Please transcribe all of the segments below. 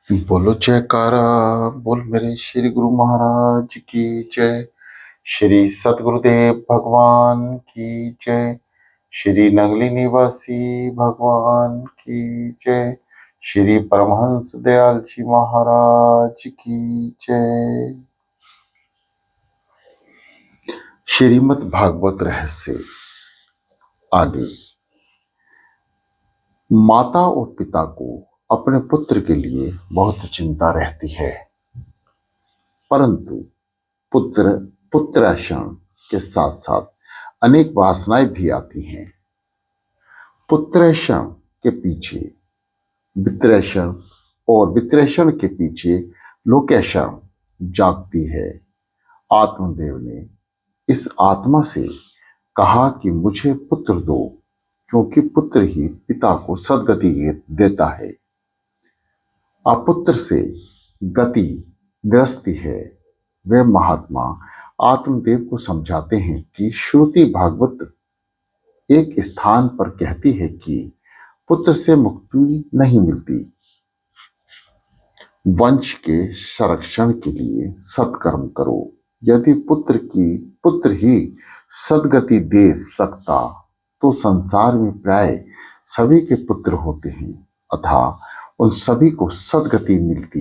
बोलो जयकारा। बोल मेरे श्री गुरु महाराज की जय। श्री सतगुरुदेव भगवान की जय। श्री नगली निवासी भगवान की जय। श्री परमहंस दयाल जी महाराज की जय। श्रीमद् भागवत रहस्य आगे। माता और पिता को अपने पुत्र के लिए बहुत चिंता रहती है, परंतु पुत्र पुत्राशरण के साथ साथ अनेक वासनाएं भी आती हैं। पुत्रेषण के पीछे वित्रेषण और वित्रेषण के पीछे लोकेषण जागती है। आत्मदेव ने इस आत्मा से कहा कि मुझे पुत्र दो, क्योंकि पुत्र ही पिता को सद्गति देता है। अपुत्र से गति ग्रस्ती है। वे महात्मा आत्मदेव को समझाते हैं कि श्रुति भागवत एक स्थान पर कहती है कि पुत्र से मुक्ति नहीं मिलती। वंश के संरक्षण के लिए सत्कर्म करो। यदि पुत्र ही सद्गति दे सकता तो संसार में प्राय सभी के पुत्र होते हैं, अतः उन सभी को सद्गति मिलती।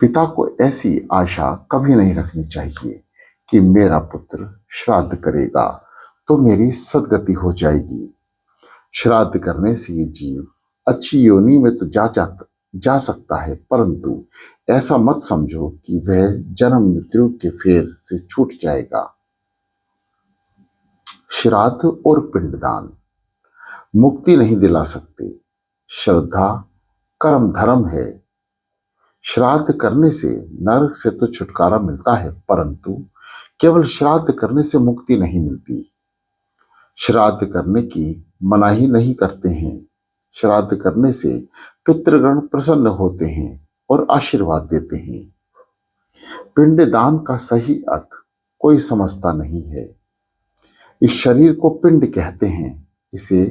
पिता को ऐसी आशा कभी नहीं रखनी चाहिए कि मेरा पुत्र श्राद्ध करेगा तो मेरी सद्गति हो जाएगी। श्राद्ध करने से ये जीव अच्छी योनि में तो जा सकता है, परंतु ऐसा मत समझो कि वह जन्म मृत्यु के फेर से छूट जाएगा। श्राद्ध और पिंडदान मुक्ति नहीं दिला सकते। श्रद्धा कर्म धर्म है। श्राद्ध करने से नरक से तो छुटकारा मिलता है, परंतु केवल श्राद्ध करने से मुक्ति नहीं मिलती। श्राद्ध करने की मनाही नहीं करते हैं। श्राद्ध करने से पितृगण प्रसन्न होते हैं और आशीर्वाद देते हैं। पिंडदान का सही अर्थ कोई समझता नहीं है। इस शरीर को पिंड कहते हैं। इसे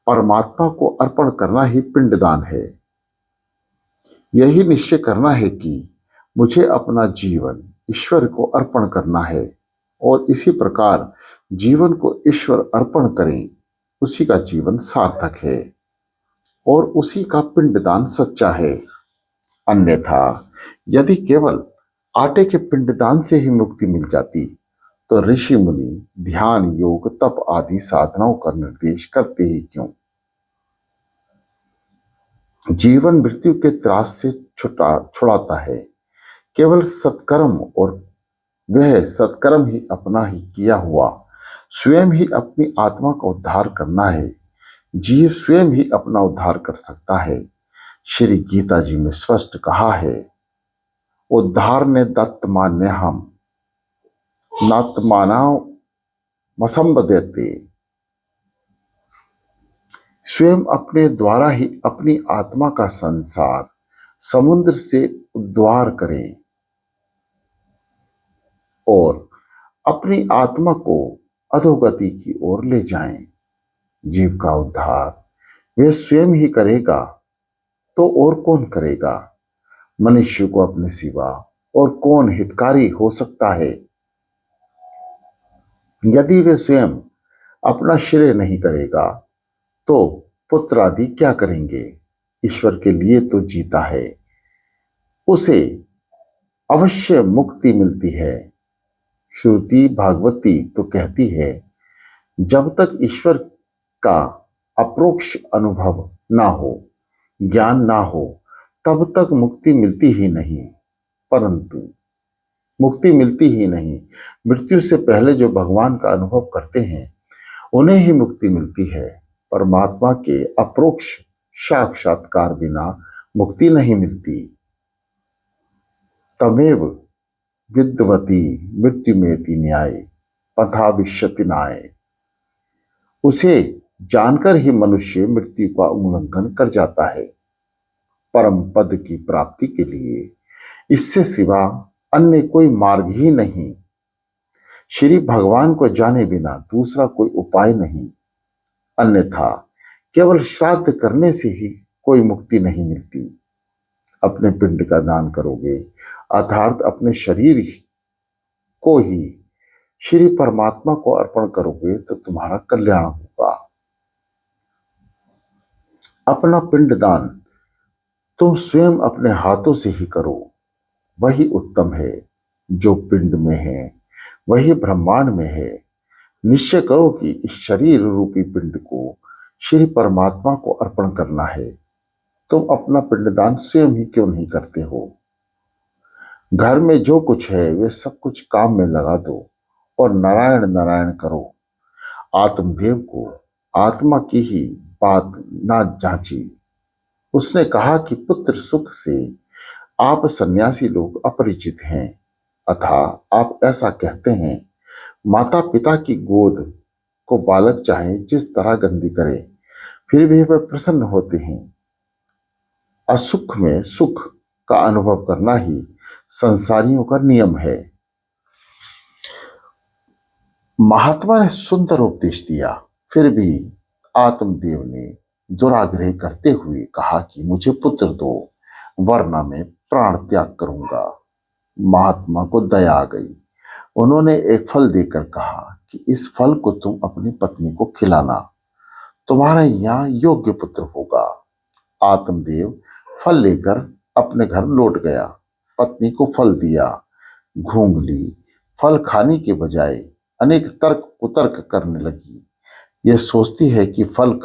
परमात्मा को अर्पण करना ही पिंडदान है। यही निश्चय करना है कि मुझे अपना जीवन ईश्वर को अर्पण करना है, और इसी प्रकार जीवन को ईश्वर अर्पण करें, उसी का जीवन सार्थक है और उसी का पिंडदान सच्चा है। अन्यथा यदि केवल आटे के पिंडदान से ही मुक्ति मिल जाती तो ऋषि मुनि ध्यान योग तप आदि साधनाओं का निर्देश करते ही क्यों। जीवन मृत्यु के त्रास से छुड़ाता है केवल सत्कर्म, और वह सत्कर्म ही अपना ही किया हुआ स्वयं ही अपनी आत्मा का उद्धार करना है। जीव स्वयं ही अपना उद्धार कर सकता है। श्री गीता जी में स्पष्ट कहा है, उद्धार ने दत्त मान्य हम नात्माना मसंबदते। स्वयं अपने द्वारा ही अपनी आत्मा का संसार समुद्र से उद्धार करें और अपनी आत्मा को अधोगति की ओर ले जाएं। जीव का उद्धार वह स्वयं ही करेगा तो और कौन करेगा। मनुष्य को अपने सिवा और कौन हितकारी हो सकता है। यदि वे स्वयं अपना श्रेय नहीं करेगा तो पुत्र आदि क्या करेंगे। ईश्वर के लिए तो जीता है, उसे अवश्य मुक्ति मिलती है। श्रुति भागवती तो कहती है, जब तक ईश्वर का अप्रोक्ष अनुभव ना हो, ज्ञान ना हो, तब तक मुक्ति मिलती ही नहीं। परंतु मुक्ति मिलती ही नहीं, मृत्यु से पहले जो भगवान का अनुभव करते हैं उन्हें ही मुक्ति मिलती है। परमात्मा के अप्रोक्ष साक्षात्कार बिना मुक्ति नहीं मिलती। तमेव विद्वती मृत्युमेति न्याय पथा विश्यति नाय। उसे जानकर ही मनुष्य मृत्यु का उल्लंघन कर जाता है। परम पद की प्राप्ति के लिए इससे सिवा अन्य कोई मार्ग ही नहीं। श्री भगवान को जाने बिना दूसरा कोई उपाय नहीं। अन्यथा केवल श्राद्ध करने से ही कोई मुक्ति नहीं मिलती। अपने पिंड का दान करोगे अर्थात अपने शरीर को ही श्री परमात्मा को अर्पण करोगे तो तुम्हारा कल्याण होगा। अपना पिंड दान तुम स्वयं अपने हाथों से ही करो, वही उत्तम है। जो पिंड में है वही ब्रह्मांड में है। निश्चय करो कि इस शरीर रूपी पिंड को श्री परमात्मा को अर्पण करना है। तुम अपना पिंडदान स्वयं ही क्यों नहीं करते हो? घर में जो कुछ है वे सब कुछ काम में लगा दो और नारायण नारायण करो। आत्मदेव को आत्मा की ही बात ना जांची। उसने कहा कि पुत्र सुख से आप सन्यासी लोग अपरिचित हैं, अथा आप ऐसा कहते हैं। माता पिता की गोद को बालक चाहे जिस तरह गंदी करे फिर भी वे प्रसन्न होते हैं। असुख में सुख का अनुभव करना ही संसारियों का नियम है। महात्मा ने सुंदर उपदेश दिया, फिर भी आत्मदेव ने दुराग्रह करते हुए कहा कि मुझे पुत्र दो, वरना मैं प्राण त्याग करूंगा। महात्मा को दया आ गई। उन्होंने एक फल देकर कहा कि इस फल को तुम अपनी पत्नी को खिलाना, तुम्हारा यहाँ योग्य पुत्र होगा। आत्मदेव फल लेकर अपने घर लौट गया। पत्नी को फल दिया। घूंघली फल खाने के बजाय अनेक तर्क कुतर्क करने लगी। यह सोचती है कि फल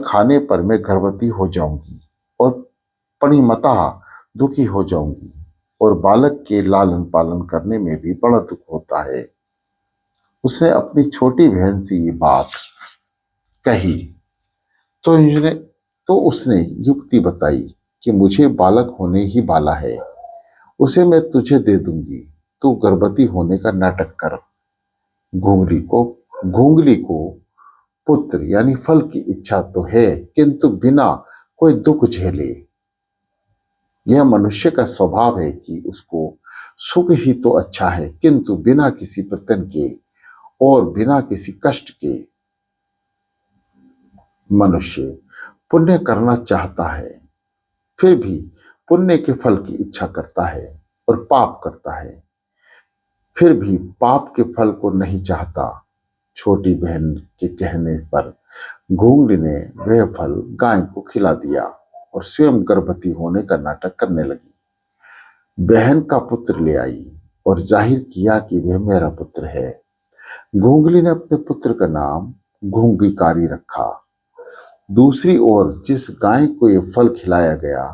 खाने पर मैं गर्भवती हो जाऊंगी और परिणमतः दुखी हो जाऊंगी और बालक के लालन पालन करने में भी बड़ा दुख होता है। उसने अपनी छोटी बहन से ये बात कही तो उसने युक्ति बताई कि मुझे बालक होने ही वाला है, उसे मैं तुझे दे दूंगी, तू गर्भवती होने का नाटक कर। घूंगली को पुत्र यानी फल की इच्छा तो है, किंतु बिना कोई दुख झेले। यह मनुष्य का स्वभाव है कि उसको सुख ही तो अच्छा है, किंतु बिना किसी प्रयत्न के और बिना किसी कष्ट के। मनुष्य पुण्य करना चाहता है, फिर भी पुण्य के फल की इच्छा करता है, और पाप करता है, फिर भी पाप के फल को नहीं चाहता। छोटी बहन के कहने पर घूंगली ने वह फल गाय को खिला दिया और स्वयं गर्भवती होने का नाटक करने लगी। बहन का पुत्र ले आई और जाहिर किया कि वह मेरा पुत्र है। घूंगली ने अपने पुत्र का नाम घूंघीकारी रखा। दूसरी ओर जिस गाय को यह फल खिलाया गया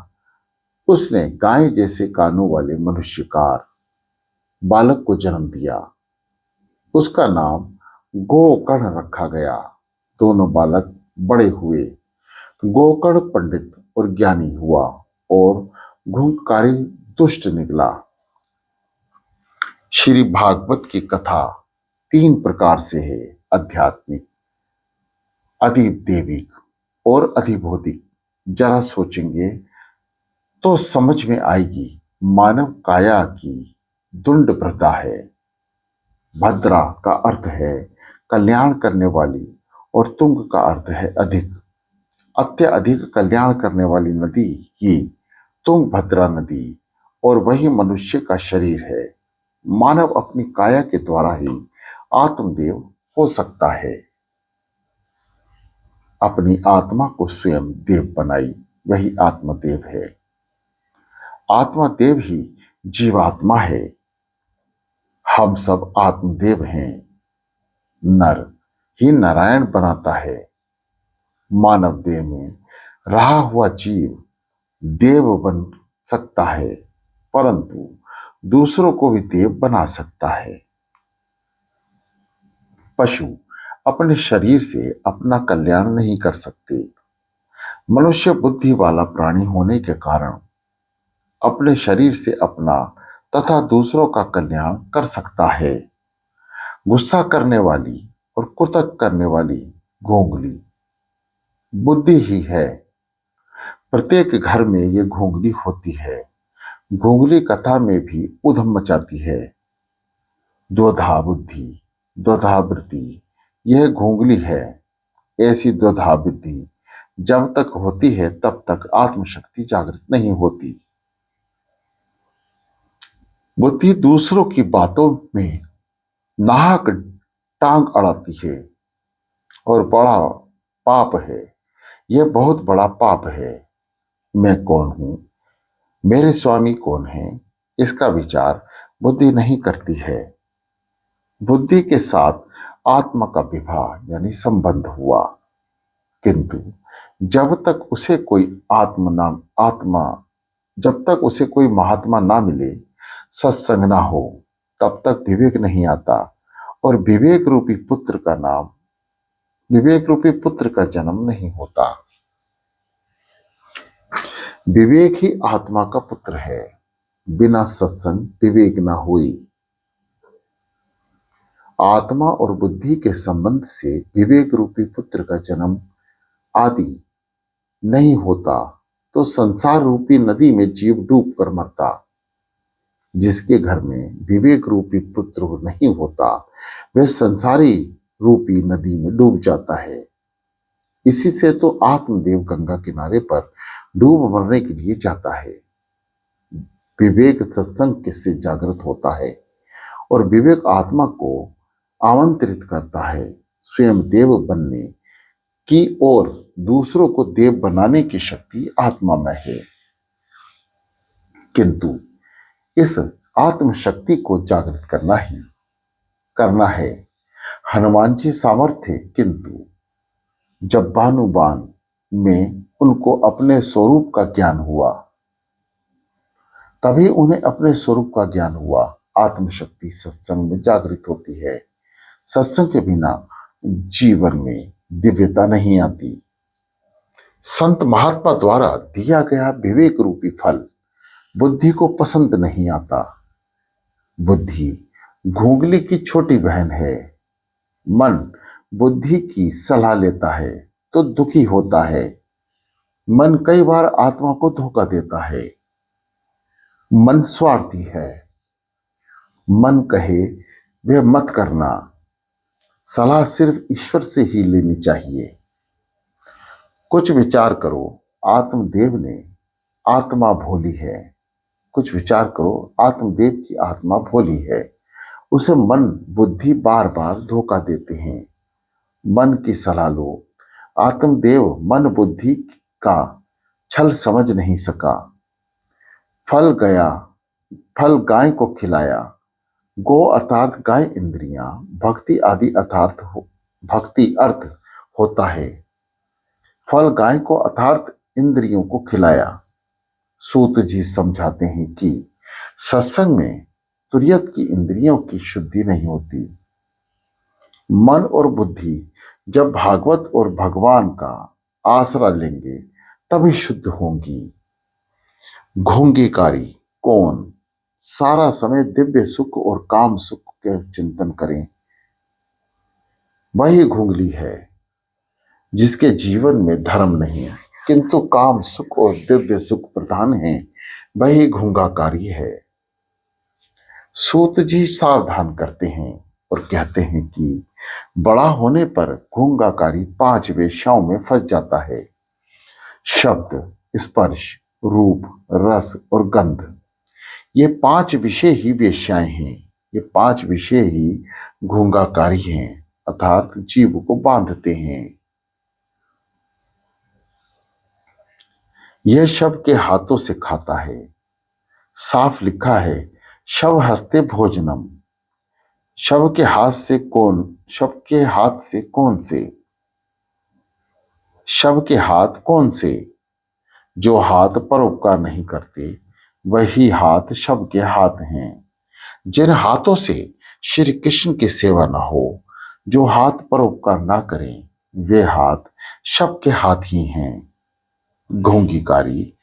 उसने गाय जैसे कानों वाले मनुष्यकार बालक को जन्म दिया। उसका नाम गोकर्ण रखा गया। दोनों बालक बड़े हुए। गोकर्ण पंडित और ज्ञानी हुआ और घुंघकारी दुष्ट निकला। श्री भागवत की कथा 3 प्रकार से है, आध्यात्मिक, अधिदैविक और अधिभौतिक। जरा सोचेंगे तो समझ में आएगी। मानव काया की दुंड प्रथा है। भद्रा का अर्थ है कल्याण करने वाली और तुंग का अर्थ है अधिक। अत्यधिक कल्याण करने वाली नदी ही तुंगभद्रा नदी और वही मनुष्य का शरीर है। मानव अपनी काया के द्वारा ही आत्मदेव हो सकता है। अपनी आत्मा को स्वयं देव बनाई, वही आत्मदेव है। आत्मदेव ही जीवात्मा है। हम सब आत्मदेव हैं। नर ही नारायण बनाता है। मानव देह में रहा हुआ जीव देव बन सकता है, परंतु दूसरों को भी देव बना सकता है। पशु अपने शरीर से अपना कल्याण नहीं कर सकते। मनुष्य बुद्धि वाला प्राणी होने के कारण अपने शरीर से अपना तथा दूसरों का कल्याण कर सकता है। गुस्सा करने वाली और कुतर्क करने वाली घोंघली बुद्धि ही है। प्रत्येक घर में ये घोंघली होती है। घोंघली कथा में भी उधम मचाती है। द्वधा बुद्धि, द्वधा वृत्ति, यह घोंघली है। ऐसी द्वधा बुद्धि जब तक होती है तब तक आत्मशक्ति जागृत नहीं होती। बुद्धि दूसरों की बातों में नाहक टांग अड़ाती है और बड़ा पाप है। यह बहुत बड़ा पाप है। मैं कौन हूं, मेरे स्वामी कौन है, इसका विचार बुद्धि नहीं करती है। बुद्धि के साथ आत्मा का विवाह यानी संबंध हुआ, किंतु जब तक उसे कोई आत्मा जब तक उसे कोई महात्मा ना मिले, सत्संग ना हो, तब तक विवेक नहीं आता और विवेक रूपी पुत्र का जन्म नहीं होता। विवेक ही आत्मा का पुत्र है। बिना सत्संग विवेक ना हुई। आत्मा और बुद्धि के संबंध से विवेक रूपी पुत्र का जन्म आदि नहीं होता तो संसार रूपी नदी में जीव डूब कर मरता। जिसके घर में विवेक रूपी पुत्र नहीं होता, वह संसारी रूपी नदी में डूब जाता है। इसी से तो आत्मदेव गंगा किनारे पर डूब मरने के लिए जाता है। विवेक सत्संग से जागृत होता है और विवेक आत्मा को आमंत्रित करता है स्वयं देव बनने की, और दूसरों को देव बनाने की शक्ति आत्मा में है। किंतु इस आत्मशक्ति को जागृत करना है। हनुमान जी सामर्थ्य, किंतु जब भानुबान में उनको अपने स्वरूप का ज्ञान हुआ, तभी उन्हें अपने स्वरूप का ज्ञान हुआ। आत्मशक्ति सत्संग में जागृत होती है। सत्संग के बिना जीवन में दिव्यता नहीं आती। संत महात्मा द्वारा दिया गया विवेक रूपी फल बुद्धि को पसंद नहीं आता। बुद्धि घुंगली की छोटी बहन है। मन बुद्धि की सलाह लेता है तो दुखी होता है। मन कई बार आत्मा को धोखा देता है। मन स्वार्थी है। मन कहे वह मत करना। सलाह सिर्फ ईश्वर से ही लेनी चाहिए। कुछ विचार करो, आत्मदेव ने आत्मा भोली है। कुछ विचार करो, आत्मदेव की आत्मा भोली है। उसे मन बुद्धि बार बार धोखा देते हैं। मन की सलाह लो। आत्मदेव मन बुद्धि का छल समझ नहीं सका। फल गाय को खिलाया। गो अर्थात गाय इंद्रियां, भक्ति आदि भक्ति अर्थ होता है। फल गाय को अर्थात इंद्रियों को खिलाया। सूत जी समझाते हैं कि सत्संग में तुर्यत की इंद्रियों की शुद्धि नहीं होती। मन और बुद्धि जब भागवत और भगवान का आसरा लेंगे तभी शुद्ध होंगी। घोंघेकारी कौन सारा समय दिव्य सुख और काम सुख के चिंतन करें, वही घुंगली है जिसके जीवन में धर्म नहीं है, किंतु काम सुख और दिव्य सुख प्रधान है, वही घूंगाकारी है। सूत जी सावधान करते हैं और कहते हैं कि बड़ा होने पर घूंगाकारी 5 वेश्याओं में फंस जाता है। शब्द, स्पर्श, रूप, रस और गंध, ये 5 विषय ही वेश्याएं हैं। ये 5 विषय ही घूंगाकारी हैं, अर्थात जीव को बांधते हैं। यह शव के हाथों से खाता है। साफ लिखा है, शव हस्ते भोजनम। शव के हाथ से कौन से शव के हाथ कौन से? जो हाथ परोपकार नहीं करते वही हाथ शव के हाथ हैं। जिन हाथों से श्री कृष्ण की सेवा न हो, जो हाथ परोपकार ना करें, वे हाथ शव के हाथ ही हैं। घोंघीकारी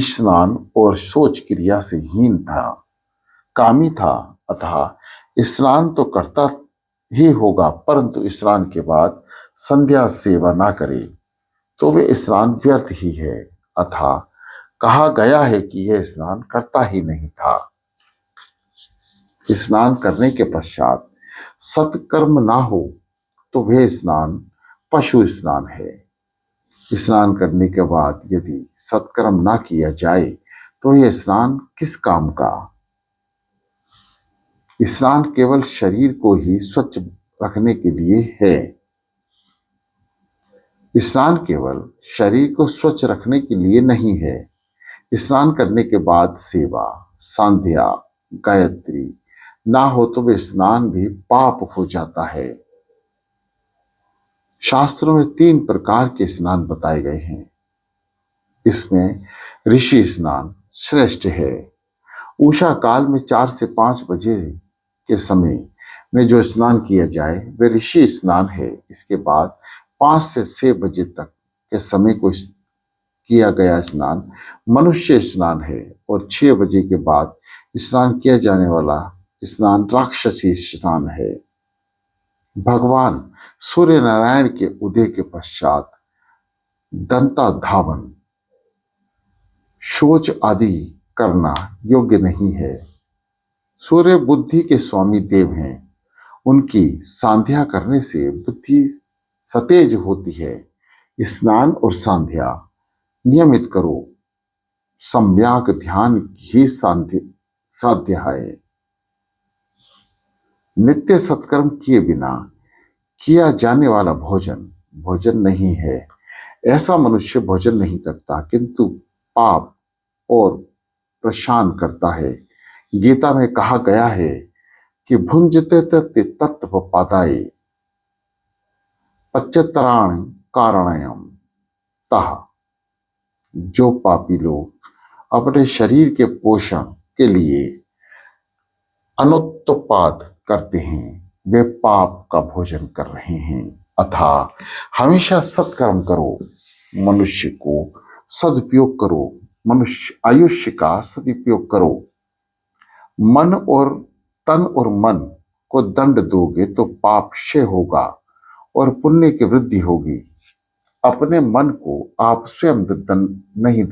स्नान और शौच क्रिया से हीन था, कामी था, अतः स्नान तो करता ही होगा, परंतु स्नान के बाद संध्या सेवा ना करे तो वे स्नान व्यर्थ ही है। अतः कहा गया है कि यह स्नान करता ही नहीं था। स्नान करने के पश्चात सत्कर्म ना हो तो वह स्नान पशु स्नान है। स्नान करने के बाद यदि सत्कर्म ना किया जाए तो यह स्नान किस काम का। स्नान केवल शरीर को ही स्वच्छ रखने के लिए है। स्नान केवल शरीर को स्वच्छ रखने के लिए नहीं है। स्नान करने के बाद सेवा, संध्या, गायत्री ना हो तो वे स्नान भी पाप हो जाता है। शास्त्रों में 3 प्रकार के स्नान बताए गए हैं। इसमें ऋषि स्नान श्रेष्ठ है। उषा काल में 4 से 5 बजे के समय में जो स्नान किया जाए वह ऋषि स्नान है। इसके बाद 5 से 6 बजे तक के समय को किया गया स्नान मनुष्य स्नान है और 6 बजे के बाद स्नान किया जाने वाला स्नान राक्षसी स्नान है। भगवान सूर्य नारायण के उदय के पश्चात दंता धावन, शौच आदि करना योग्य नहीं है। सूर्य बुद्धि के स्वामी देव हैं। उनकी संध्या करने से बुद्धि सतेज होती है। स्नान और संध्या नियमित करो। सम्यक ध्यान ही साध्य है। नित्य सत्कर्म किए बिना किया जाने वाला भोजन भोजन नहीं है। ऐसा मनुष्य भोजन नहीं करता किंतु पाप और प्रशान करता है। गीता में कहा गया है कि भुंजते तत्व पादाय पच्चतराणि कारणयम तः। जो पापी लोग अपने शरीर के पोषण के लिए अनुत्पाद करते हैं वे पाप का भोजन कर रहे हैं। अथा हमेशा सत्कर्म करो, मनुष्य को सदुपयोग करो, मनुष्य आयुष्य का सदुपयोग करो। मन और तन और मन को दंड दोगे तो पाप क्षय होगा और पुण्य की वृद्धि होगी। अपने मन को आप स्वयं दंड नहीं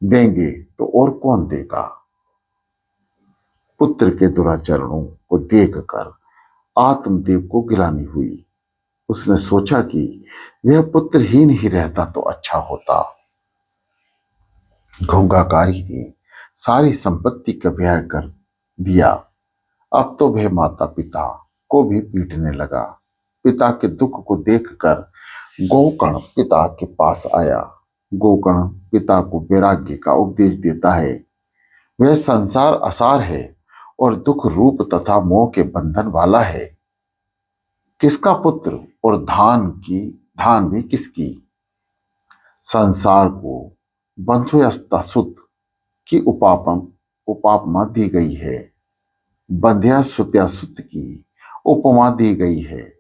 देंगे तो और कौन देगा। पुत्र के दुराचरणों को देखकर आत्मदेव को गिलानी हुई। उसने सोचा कि वह पुत्रहीन ही रहता तो अच्छा होता। घोंघाकारी ने सारी संपत्ति का व्यय कर दिया। अब तो वह माता पिता को भी पीटने लगा। पिता के दुख को देखकर गोकर्ण पिता के पास आया। गोकर्ण पिता को वैराग्य का उपदेश देता है। वह संसार असार है और दुख रूप तथा मोह के बंधन वाला है। किसका पुत्र और धान भी किसकी। संसार को बंधुस्ता सुत की उपापमा दी गई है। बंध्या सुत्या सुत की उपमा दी गई है।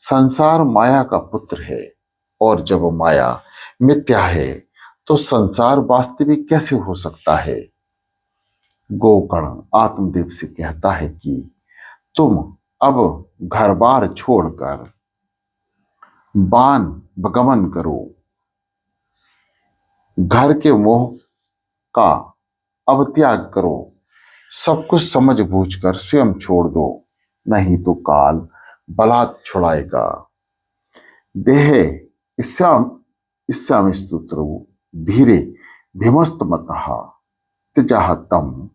संसार माया का पुत्र है और जब माया मिथ्या है तो संसार वास्तविक कैसे हो सकता है। गोकर्ण आत्मदेव से कहता है कि तुम अब घर बार छोड़कर बान गमन करो। घर के मोह का अब त्याग करो। सब कुछ समझ बूझकर स्वयं छोड़ दो, नहीं तो काल बलात् छुड़ाएगा। देह इस्याम स्तोत्रो धीरे भीमस्तमतः त्यजः तम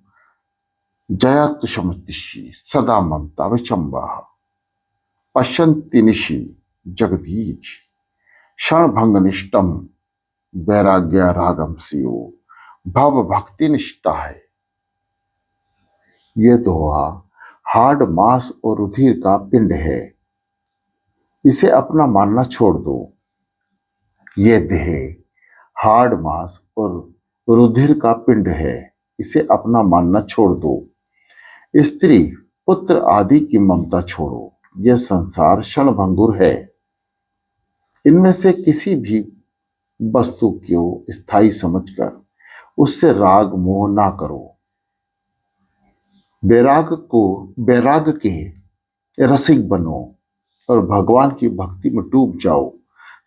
जयातुषमतिषि सदा ममता विचम्बः पश्यन्ति निशि जगदीश क्षणभंगनिष्ठम वैराग्य रागम सियो भव भक्ति निष्ठा है। ये दोहा हाड़ मांस और रुधिर का पिंड है, इसे अपना मानना छोड़ दो। ये देह हाड़ मांस और रुधिर का पिंड है, इसे अपना मानना छोड़ दो। स्त्री पुत्र आदि की ममता छोड़ो। यह संसार क्षणभंगुर है। इनमें से किसी भी वस्तु को स्थायी समझकर उससे राग मोह ना करो। वैराग के रसिक बनो और भगवान की भक्ति में डूब जाओ।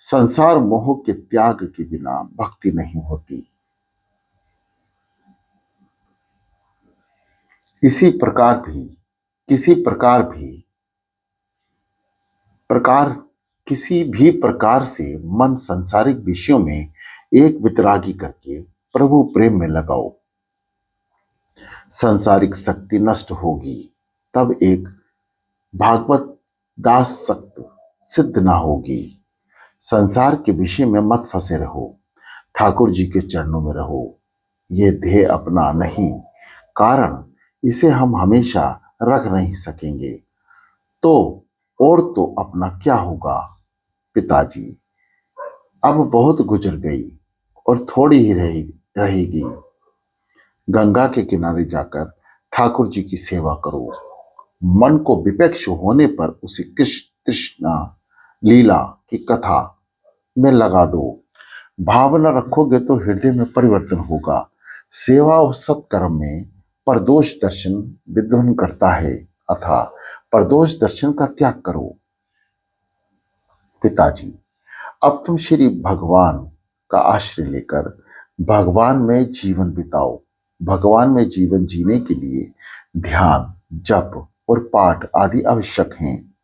संसार मोह के त्याग के बिना भक्ति नहीं होती। किसी प्रकार किसी भी प्रकार से मन सांसारिक विषयों में एक वितरागी करके प्रभु प्रेम में लगाओ। सांसारिक शक्ति नष्ट होगी, तब एक भागवत दास शक्ति सिद्ध ना होगी। संसार के विषय में मत फंसे रहो, ठाकुर जी के चरणों में रहो। ये ध्येय अपना नहीं, कारण इसे हम हमेशा रख नहीं सकेंगे। तो और तो अपना क्या होगा पिताजी, अब बहुत गुजर गई और थोड़ी ही रहेगी। गंगा के किनारे जाकर ठाकुर जी की सेवा करो। मन को विपक्ष होने पर उसे कृष्णा लीला की कथा में लगा दो। भावना रखोगे तो हृदय में परिवर्तन होगा। सेवा और सत्कर्म में परदोष दर्शन विध्वंस करता है, अतः परदोष दर्शन का त्याग करो। पिताजी, अब तुम श्री भगवान का आश्रय लेकर भगवान में जीवन बिताओ। भगवान में जीवन जीने के लिए ध्यान, जप और पाठ आदि आवश्यक हैं।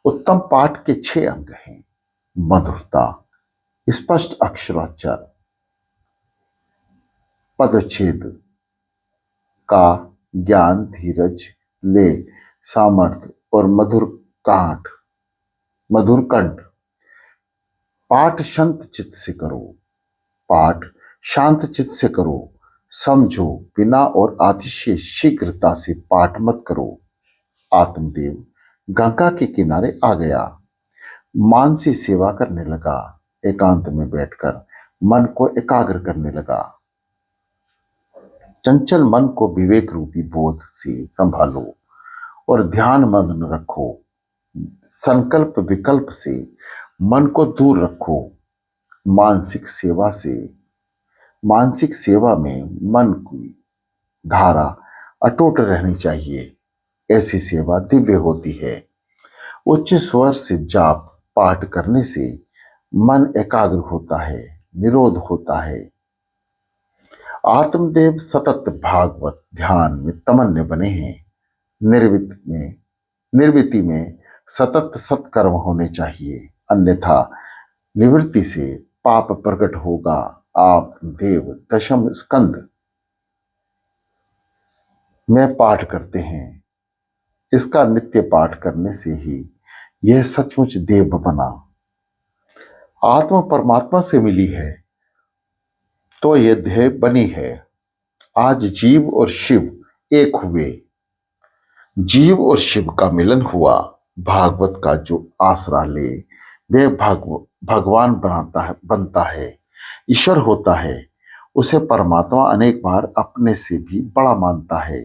उत्तम पाठ के 6 अंग हैं: मधुरता, स्पष्ट अक्षराक्षर, पदच्छेद का ज्ञान, धीरज, ले, सामर्थ्य और मधुर कंठ। पाठ शांत चित्त से करो। पाठ शांत चित्त से करो। समझो, बिना और अतिशय शीघ्रता से पाठ मत करो। आत्मदेव गंगा के किनारे आ गया, मान से सेवा करने लगा। एकांत में बैठकर मन को एकाग्र करने लगा। चंचल मन को विवेक रूपी बोध से संभालो और ध्यान मग्न रखो। संकल्प विकल्प से मन को दूर रखो। मानसिक सेवा में मन की धारा अटूट रहनी चाहिए। ऐसी सेवा दिव्य होती है। उच्च स्वर से जाप पाठ करने से मन एकाग्र होता है, निरोध होता है। आत्मदेव सतत भागवत ध्यान में तमन्य बने हैं। निर्वृत्ति में सतत सत्कर्म होने चाहिए, अन्यथा निवृत्ति से पाप प्रकट होगा। आत्मदेव दशम स्कंद में पाठ करते हैं। इसका नित्य पाठ करने से ही यह सचमुच देव बना। आत्मा परमात्मा से मिली है तो यह ध्येय बनी है। आज जीव और शिव एक हुए। जीव और शिव का मिलन हुआ। भागवत का जो आसरा ले वे भगवान बनता है, ईश्वर होता है। उसे परमात्मा अनेक बार अपने से भी बड़ा मानता है।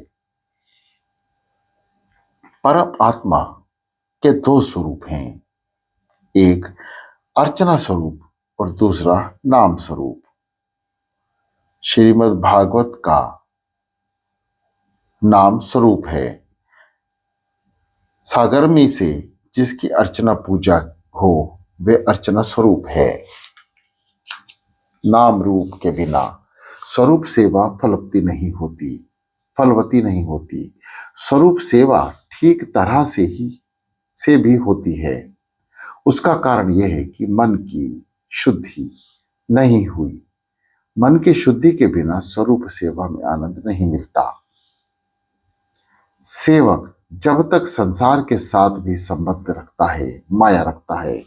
परम आत्मा के 2 स्वरूप हैं, एक अर्चना स्वरूप और दूसरा नाम स्वरूप। श्रीमद् भागवत का नाम स्वरूप है। सागरमी से जिसकी अर्चना पूजा हो वे अर्चना स्वरूप है। नाम रूप के बिना स्वरूप सेवा फलवती नहीं होती। स्वरूप सेवा ठीक तरह से भी होती है। उसका कारण यह है कि मन की शुद्धि नहीं हुई। मन की शुद्धि के बिना स्वरूप सेवा में आनंद नहीं मिलता। सेवक जब तक संसार के साथ भी संबंध रखता है, माया रखता है,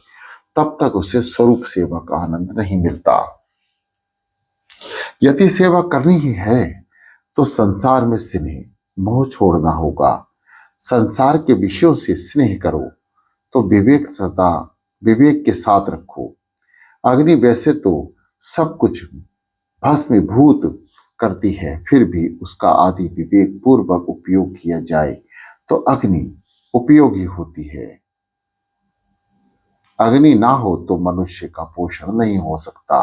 तब तक उसे स्वरूप सेवा का आनंद नहीं मिलता। यदि सेवा करनी ही है तो संसार में स्नेह मोह छोड़ना होगा। संसार के विषयों से स्नेह करो तो विवेक के साथ रखो। अग्नि वैसे तो सब कुछ भस्मीभूत करती है, फिर भी उसका आदि विवेक पूर्वक उपयोग किया जाए तो अग्नि उपयोगी होती है। अग्नि ना हो तो मनुष्य का पोषण नहीं हो सकता।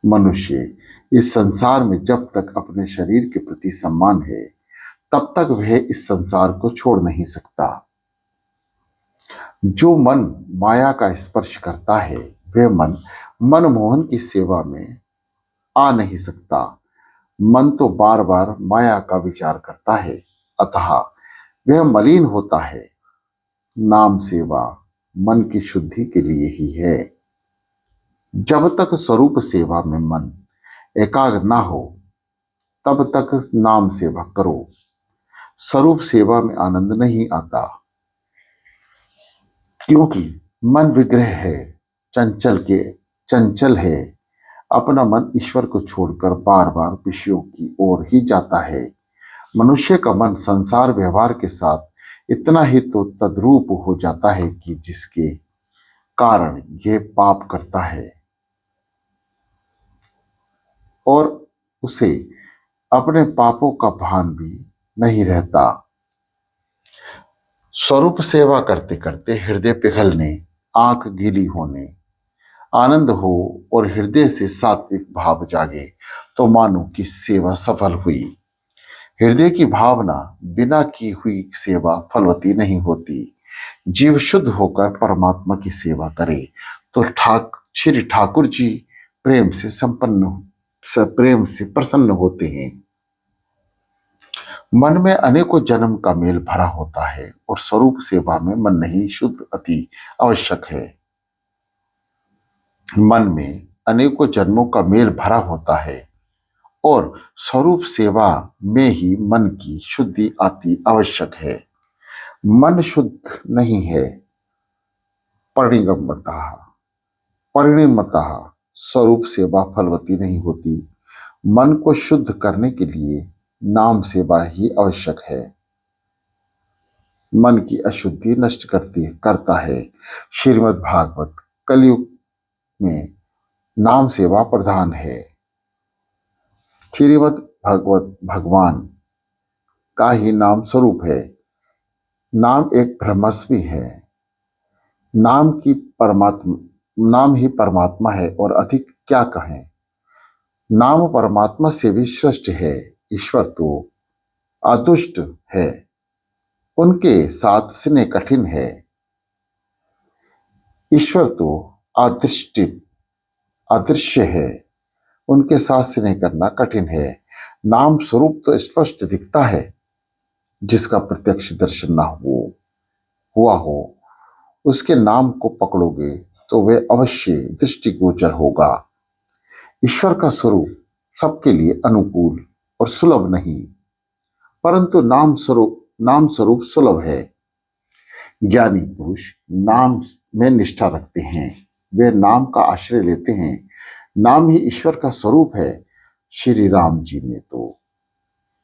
मनुष्य इस संसार में जब तक अपने शरीर के प्रति सम्मान है, तब तक वह इस संसार को छोड़ नहीं सकता। जो मन माया का स्पर्श करता है, वह मन मनमोहन की सेवा में आ नहीं सकता। मन तो बार बार माया का विचार करता है, अतः वह मलिन होता है। नाम सेवा मन की शुद्धि के लिए ही है। जब तक स्वरूप सेवा में मन एकाग्र ना हो तब तक नाम सेवा करो। स्वरूप सेवा में आनंद नहीं आता, क्योंकि मन विग्रह है, चंचल है। अपना मन ईश्वर को छोड़कर बार बार विषयों की ओर ही जाता है। मनुष्य का मन संसार व्यवहार के साथ इतना ही तो तद्रूप हो जाता है कि जिसके कारण यह पाप करता है और उसे अपने पापों का भान भी नहीं रहता। स्वरूप सेवा करते करते हृदय पिघलने, आंख गीली होने, आनंद हो और हृदय से सात्विक भाव जागे तो मानो कि सेवा सफल हुई। हृदय की भावना बिना की हुई सेवा फलवती नहीं होती। जीव शुद्ध होकर परमात्मा की सेवा करे तो श्री ठाकुर जी प्रेम से प्रसन्न होते हैं। मन में अनेकों जन्म का मेल भरा होता है और स्वरूप सेवा में मन नहीं शुद्ध अति आवश्यक है। मन में अनेकों जन्मों का मेल भरा होता है और स्वरूप सेवा में ही मन की शुद्धि अति आवश्यक है। मन शुद्ध नहीं है परिणमतः परिणमतः स्वरूप सेवा फलवती नहीं होती। मन को शुद्ध करने के लिए नाम सेवा ही आवश्यक है। मन की अशुद्धि नष्ट करता है। श्रीमद् भागवत कलयुग में नाम सेवा प्रधान है। श्रीमद् भागवत भगवान का ही नाम स्वरूप है। नाम एक ब्रह्मस्मी है। नाम ही परमात्मा है और अधिक क्या कहें। नाम परमात्मा से भी श्रेष्ठ है। ईश्वर तो अदुष्ट है, उनके साथ स्नेह कठिन है। ईश्वर तो अदृश्य है, उनके साथ स्नेह करना कठिन है। नाम स्वरूप तो स्पष्ट दिखता है, जिसका प्रत्यक्ष दर्शन ना हुआ हो उसके नाम को पकड़ोगे तो वह अवश्य दृष्टिगोचर होगा। ईश्वर का स्वरूप सबके लिए अनुकूल और सुलभ नहीं, परंतु नाम स्वरूप सुलभ है। ज्ञानी पुरुष नाम में निष्ठा रखते हैं, वे नाम का आश्रय लेते हैं। नाम ही ईश्वर का स्वरूप है। श्री राम जी ने तो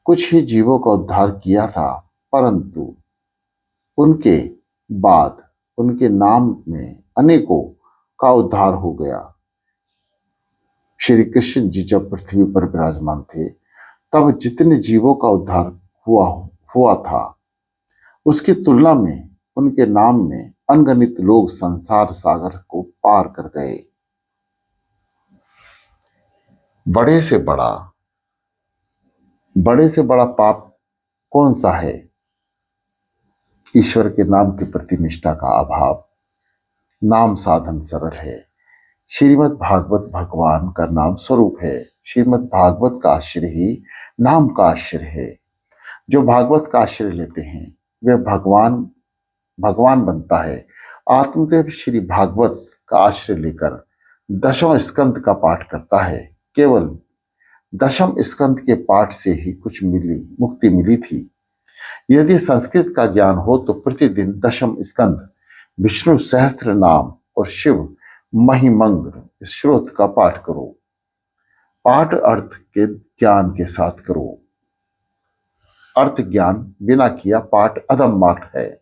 कुछ ही जीवों का उद्धार किया था, परंतु उनके बाद उनके नाम में अनेकों का उद्धार हो गया। श्री कृष्ण जी जब पृथ्वी पर विराजमान थे तब जितने जीवों का उद्धार हुआ था उसकी तुलना में उनके नाम में अनगिनत लोग संसार सागर को पार कर गए। बड़े से बड़ा पाप कौन सा है? ईश्वर के नाम के प्रति निष्ठा का अभाव। नाम साधन सरल है। श्रीमद् भागवत भगवान का नाम स्वरूप है। श्रीमद् भागवत का आश्रय ही नाम का आश्रय है। जो भागवत का आश्रय लेते हैं वे भगवान बनता है। आत्मदेव श्री भागवत का आश्रय लेकर दशम स्कंद का पाठ करता है। केवल दशम स्कंद के पाठ से ही मुक्ति मिली थी। यदि संस्कृत का ज्ञान हो तो प्रतिदिन दशम स्कंद, विष्णु सहस्त्र नाम और शिव महिमंगल श्रोत का पाठ करो। पाठ अर्थ के ज्ञान के साथ करो। अर्थ ज्ञान बिना किया पाठ अधम पाठ है।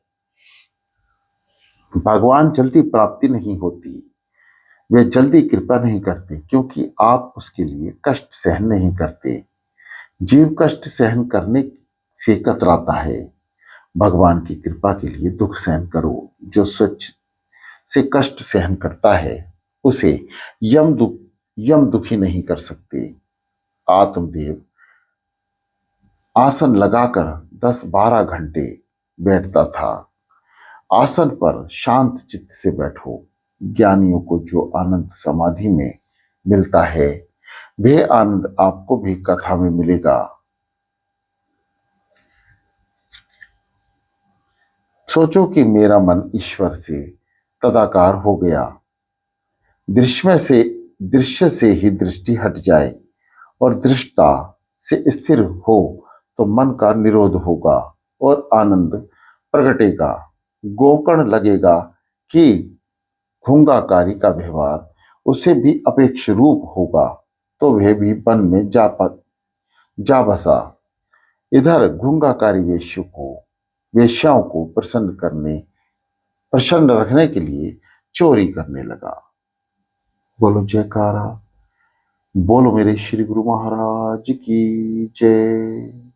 भगवान जल्दी प्राप्ति नहीं होती, वे जल्दी कृपा नहीं करते, क्योंकि आप उसके लिए कष्ट सहन नहीं करते। जीव कष्ट सहन करने से कतराता है। भगवान की कृपा के लिए दुख सहन करो। जो सच से कष्ट सहन करता है उसे यम दुखी नहीं कर सकते। आत्मदेव आसन लगाकर 10-12 घंटे बैठता था। आसन पर शांत चित्त से बैठो। ज्ञानियों को जो आनंद समाधि में मिलता है वह आनंद आपको भी कथा में मिलेगा। सोचो कि मेरा मन ईश्वर से तदाकार हो गया, दृश्य से ही दृष्टि हट जाए और दृष्टता से स्थिर हो तो मन का निरोध होगा और आनंद प्रगटेगा। गोकर्ण लगेगा कि घूंगाकारी का व्यवहार उसे भी अपेक्ष रूप होगा तो वह भी वन में जा बसा। इधर घूंगाकारी वेश्याओं को प्रसन्न रखने के लिए चोरी करने लगा। बोलो जयकारा, बोलो मेरे श्री गुरु महाराज की जय।